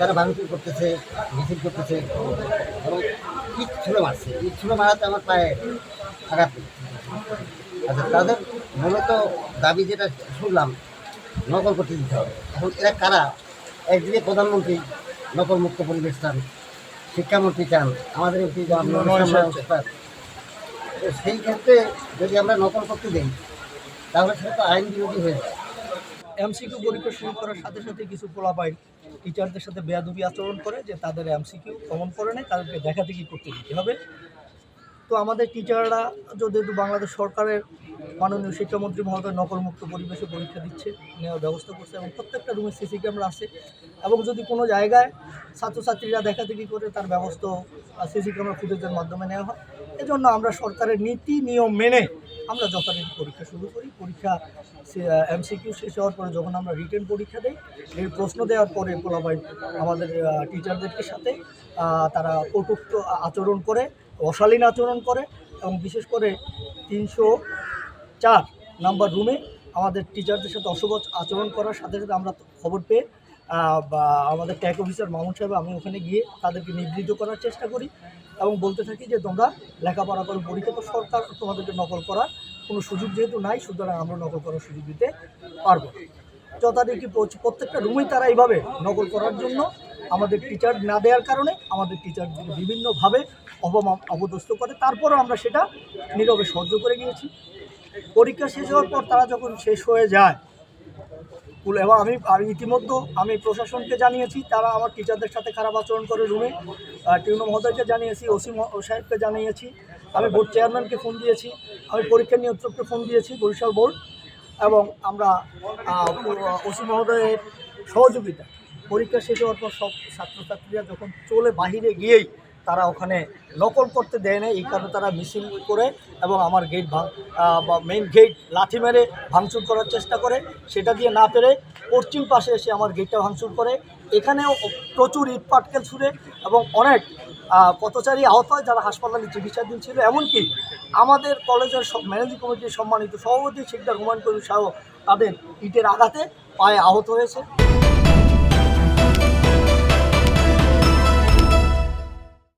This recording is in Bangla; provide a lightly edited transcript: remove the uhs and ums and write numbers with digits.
তারা ভাঙচুর করতেছে, মিছিল করতেছে এবং ইট ছুঁড়ে মারছে। ইট ছুঁড়ে মারাতে আমার পায়ে আঘাত পেয়েছে। আচ্ছা, তাদের মূলত দাবি যেটা শুনলাম, নকল করতে দিতে হবে। এখন এরা কারা? একদিকে প্রধানমন্ত্রী নকল মুক্ত পরিবেশ চান, শিক্ষামন্ত্রী চান, আমাদের এমপি তো সেই ক্ষেত্রে যদি আমরা নকল করতে দিই তাহলে সেটা তো আইন বিরোধী হয়ে যায়। এমসিকিউ পরীক্ষা শুরু করার সাথে সাথে কিছু পোলাপাইন টিচারদের সাথে বেয়াদবি আচরণ করে যে তাদের এমসিকিউ কমন করে নেয়, তাদেরকে দেখাদেখি করতে দিতে হবে। তো আমাদের টিচাররা যেহেতু বাংলাদেশ সরকারের মাননীয় শিক্ষামন্ত্রী মহোদয় নকলমুক্ত পরিবেশে পরীক্ষা দিচ্ছে, নেওয়ার ব্যবস্থা করছে এবং প্রত্যেকটা রুমে সিসি ক্যামেরা আছে এবং যদি কোনো জায়গায় ছাত্রছাত্রীরা দেখাদেখি করে তার ব্যবস্থা সিসি ক্যামেরা ফুটেজের মাধ্যমে নেওয়া হয়। এজন্য আমরা সরকারের নীতি নিয়ম মেনে আমরা যথারীতি পরীক্ষা শুরু করি। পরীক্ষা এমসিকিউ শেষ হওয়ার পরে যখন আমরা রিটেন পরীক্ষা দিই, এই প্রশ্ন দেওয়ার পরে পোলাপাইন আমাদের টিচারদেরকে সাথে তারা কটূক্ত আচরণ করে, অশালীন আচরণ করে এবং বিশেষ করে 304 নাম্বার রুমে আমাদের টিচারদের সাথে অশুভ আচরণ করার সাথে সাথে আমরা খবর পেয়ে বা আমাদের ট্যাগ অফিসার মামুন সাহেব, আমি ওখানে গিয়ে তাদেরকে নিবৃত্ত করার চেষ্টা করি এবং বলতে থাকি যে তোমরা লেখাপড়া করে পরীক্ষা, তো সরকার তোমাদেরকে নকল করার কোনো সুযোগ যেহেতু নাই, সুতরাং আমরা নকল করার সুযোগ দিতে পারবো। যথারীতি প্রত্যেকটা রুমেই তারা এইভাবে নকল করার জন্য আমাদের টিচার না দেওয়ার কারণে আমাদের টিচারদের বিভিন্নভাবে অপদস্থ করে। তারপরও আমরা সেটা নীরবে সহ্য করে গিয়েছি। পরীক্ষা শেষ হওয়ার পর তারা যখন শেষ হয়ে যায় এবং আমি ইতিমধ্যে আমি প্রশাসনকে জানিয়েছি, তারা আমার টিচারদের সাথে খারাপ আচরণ করে রুমে। টিউনো মহোদয়কে জানিয়েছি, ওসি সাহেবকে জানিয়েছি, আমি বোর্ড চেয়ারম্যানকে ফোন দিয়েছি, আমি পরীক্ষা নিয়ন্ত্রককে ফোন দিয়েছি, বরিশাল বোর্ড, এবং আমরা ওসি মহোদয়ের সহযোগিতা পরীক্ষা শেষ হওয়ার পর সব ছাত্রছাত্রীরা যখন চলে বাহিরে গিয়েই তারা ওখানে নকল করতে দেয় না, এই কারণে তারা মিছিল করে এবং আমার গেট মেইন গেট লাঠি মেরে ভাঙচুর করার চেষ্টা করে। সেটা দিয়ে না পেরে পশ্চিম পাশে এসে আমার গেটটা ভাঙচুর করে। এখানেও প্রচুর ইট পাটকেল ছুঁড়ে এবং অনেক পথচারী আহত হয় যারা হাসপাতালে চিকিৎসাধীন ছিল। এমনকি আমাদের কলেজের ম্যানেজিং কমিটির সম্মানিত সভাপতি শিকদার হুমায়ুন কবির সহ তাদের ইটের আঘাতে পায়ে আহত হয়েছে।